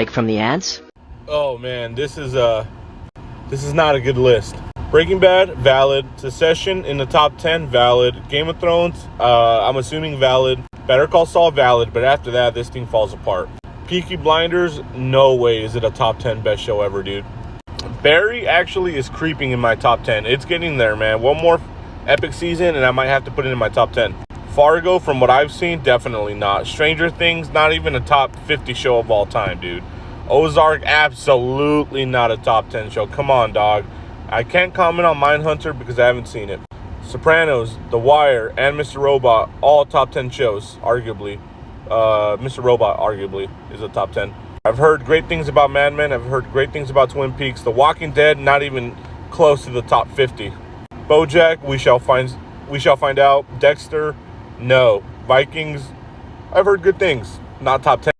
break from the ads? Oh man, this is not a good list. Breaking Bad, valid. Succession in the top 10, valid. Game of Thrones, I'm assuming valid. Better Call Saul, valid. But after that, this thing falls apart. Peaky Blinders, no way is it a top 10 best show ever, dude. Barry actually is creeping in my top 10. It's getting there, man. One more epic season, and I might have to put it in my top 10. Fargo, from what I've seen, definitely not. Stranger Things, not even a top 50 show of all time, dude. Ozark, absolutely not a top 10 show. Come on, dog. I can't comment on Mindhunter because I haven't seen it. Sopranos, The Wire, and Mr. Robot, all top 10 shows, arguably. Mr. Robot, arguably, is a top 10. I've heard great things about Mad Men. I've heard great things about Twin Peaks. The Walking Dead, not even close to the top 50. BoJack, we shall find out. Dexter, no. Vikings, I've heard good things. Not top 10.